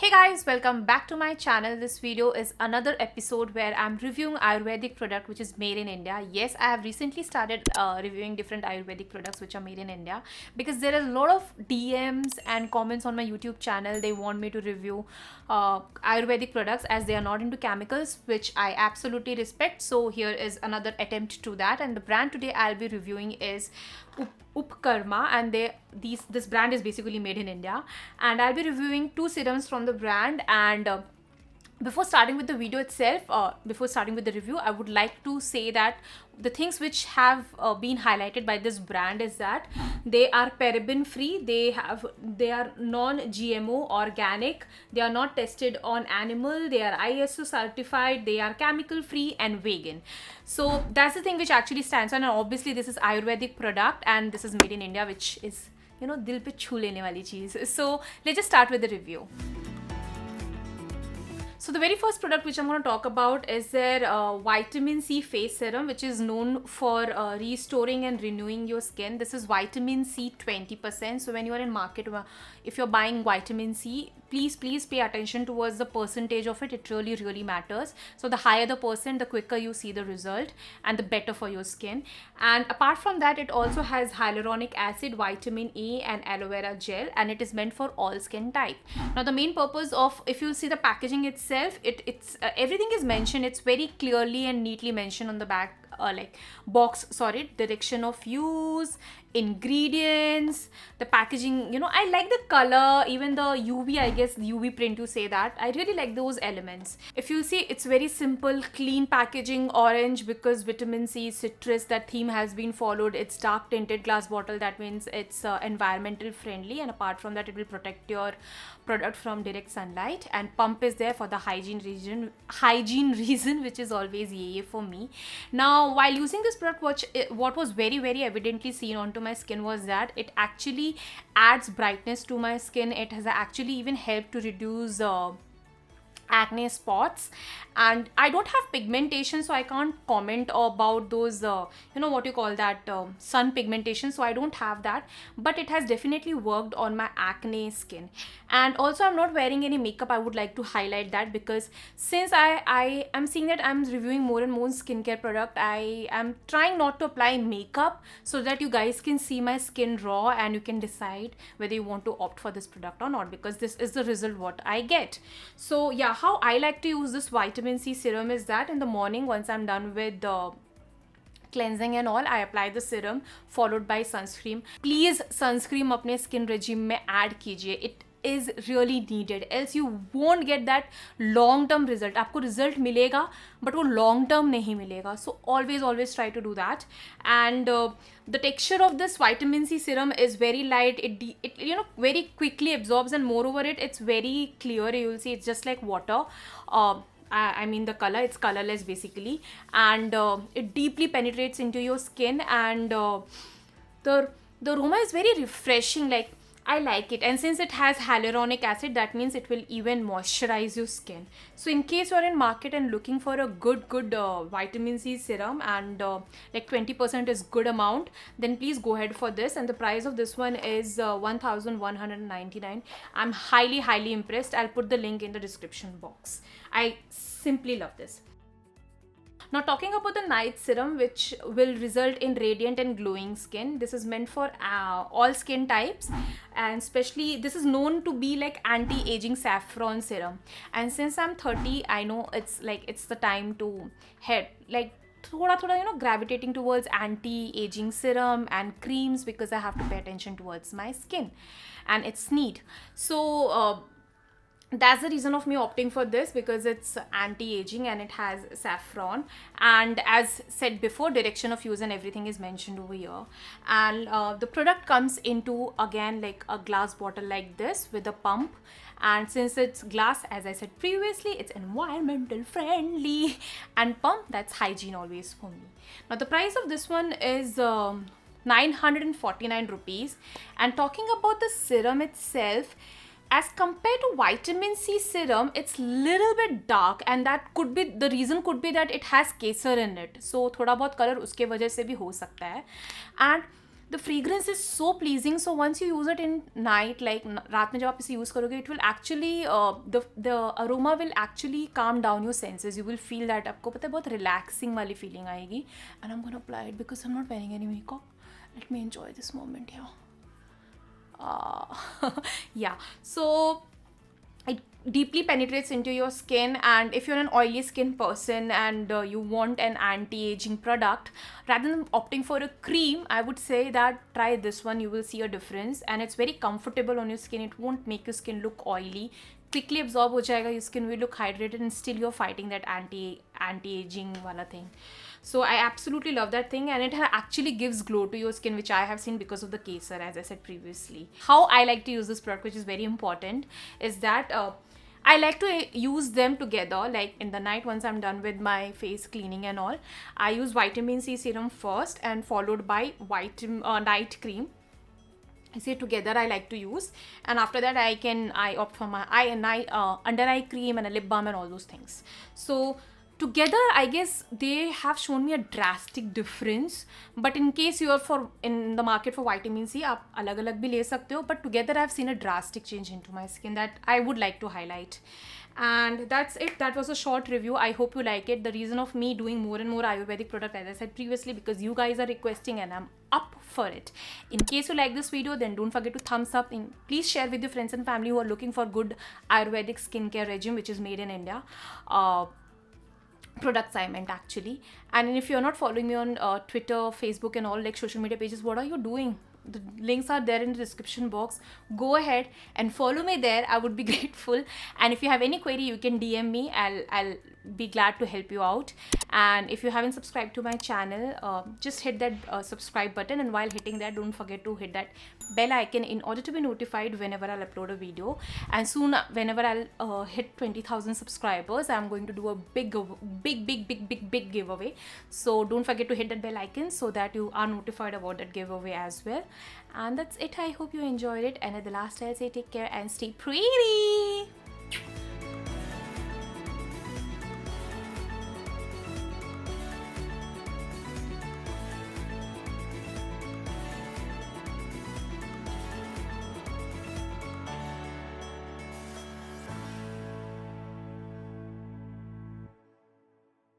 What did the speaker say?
Hey guys, welcome back to my channel. This video is another episode where I'm reviewing Ayurvedic product which is made in India. Yes, I have recently started reviewing different Ayurvedic products which are made in India because there are a lot of DMs and comments on my YouTube channel. They want me to review Ayurvedic products as they are not into chemicals, which I absolutely respect. So here is another attempt to that, and the brand today I'll be reviewing is Upkarma, and this brand is basically made in India, and I'll be reviewing two serums from the brand. And before starting with the video itself, before starting with the review, I would like to say that the things which have been highlighted by this brand is that they are paraben free, they are non-GMO, organic, they are not tested on animal, they are ISO certified, they are chemical free and vegan. So that's the thing which actually stands on. And obviously this is Ayurvedic product and this is made in India, which is, you know, dil pe chhu lene wali cheez. So let's just start with the review. So the very first product which I'm going to talk about is their vitamin C face serum, which is known for restoring and renewing your skin. This is vitamin C 20%. So when you are in market, if you're buying vitamin C, please pay attention towards the percentage of it. It really matters. So the higher the percent, the quicker you see the result and the better for your skin. And apart from that, it also has hyaluronic acid, vitamin A and aloe vera gel, and it is meant for all skin type. Now the main purpose of, if you see the packaging itself, it's everything is mentioned. It's very clearly and neatly mentioned on the back direction of use, ingredients, the packaging. I like the color, even the UV, I guess the UV print, you say that. I really like those elements. If you see, it's very simple, clean packaging, orange because vitamin C, citrus, that theme has been followed. It's dark tinted glass bottle, that means it's environmental friendly, and apart from that, it will protect your product from direct sunlight. And pump is there for the hygiene reason, which is always yay for me. Now while using this product, what was very evidently seen onto my skin was that it actually adds brightness to my skin. It has actually even helped to reduce acne spots, and I don't have pigmentation, so I can't comment about those what you call that, sun pigmentation, so I don't have that, but it has definitely worked on my acne skin. And also, I'm not wearing any makeup. I would like to highlight that because since I am seeing that I'm reviewing more and more skincare product, I am trying not to apply makeup so that you guys can see my skin raw and you can decide whether you want to opt for this product or not, because this is the result what I get. So yeah, how I like to use this vitamin C serum is that in the morning, once I'm done with the cleansing and all, I apply the serum followed by sunscreen. Please sunscreen अपने skin regime में add कीजिए. It is really needed, else you won't get that long term result. आपको result मिलेगा but वो long term नहीं मिलेगा. So always try to do that. And the texture of this vitamin C serum is very light. It very quickly absorbs, and moreover it's very clear. You will see it's just like water. I mean the color, it's colorless basically, and it deeply penetrates into your skin, and the aroma is very refreshing. Like, I like it, and since it has hyaluronic acid, that means it will even moisturize your skin. So in case you're in market and looking for a good vitamin C serum, and like 20% is good amount, then please go ahead for this. And the price of this one is 1199. I'm highly impressed. I'll put the link in the description box. I simply love this. Now talking about the night serum, which will result in radiant and glowing skin. This is meant for all skin types, and especially this is known to be like anti-aging saffron serum. And since I'm 30, I know it's the time to head like thoda gravitating towards anti-aging serum and creams, because I have to pay attention towards my skin and its need. So that's the reason of me opting for this, because it's anti-aging and it has saffron, and as said before, direction of use and everything is mentioned over here. And the product comes into, again, like a glass bottle like this with a pump, and since it's glass, as I said previously, it's environmental friendly, and pump, that's hygiene always for me. Now the price of this one is 949 rupees. And talking about the serum itself, as compared to vitamin C serum, it's little bit dark, and that could be the reason, could be that it has kesar in it, so thoda bahut color uske wajah se bhi ho sakta hai. And the fragrance is so pleasing. So once you use it in night, like रात में जब आप इसे use करोगे, it will actually the aroma will actually calm down your senses. You will feel that आपको पता है बहुत relaxing वाली feeling आएगी. And I'm gonna apply it because I'm not wearing any makeup. Let me enjoy this moment here. Yeah, so it deeply penetrates into your skin, and if you're an oily skin person and you want an anti-aging product, rather than opting for a cream, I would say that try this one. You will see a difference, and it's very comfortable on your skin. It won't make your skin look oily, quickly absorb ho jayega, your skin will look hydrated, and still you're fighting that anti-aging wala thing. So I absolutely love that thing, and it actually gives glow to your skin, which I have seen because of the Kesar, as I said previously. How I like to use this product, which is very important, is that I like to use them together, like in the night once I'm done with my face cleaning and all. I use vitamin C serum first and followed by night cream. I say together I like to use, and after that I opt for my under eye cream and a lip balm and all those things. So together I guess they have shown me a drastic difference, but in case you are in the market for vitamin C, आप अलग अलग भी ले सकते हो, but together I've seen a drastic change into my skin that I would like to highlight. And that's it. That was a short review. I hope you like it. The reason of me doing more and more Ayurvedic product, as I said previously, because you guys are requesting and I'm up for it. In case you like this video, then don't forget to thumbs up. Please share with your friends and family who are looking for good Ayurvedic skincare regime which is made in India. Products I meant actually. And if you're not following me on Twitter, Facebook and all like social media pages, what are you doing? The links are there in the description box. Go ahead and follow me there. I would be grateful. And if you have any query, you can DM me. I'll be glad to help you out. And if you haven't subscribed to my channel, just hit that subscribe button, and while hitting that, don't forget to hit that bell icon in order to be notified whenever I'll upload a video. And soon, whenever I'll hit 20,000 subscribers, I'm going to do a big giveaway. So don't forget to hit that bell icon so that you are notified about that giveaway as well. And that's it. I hope you enjoyed it, and at the last I'll say take care and stay pretty.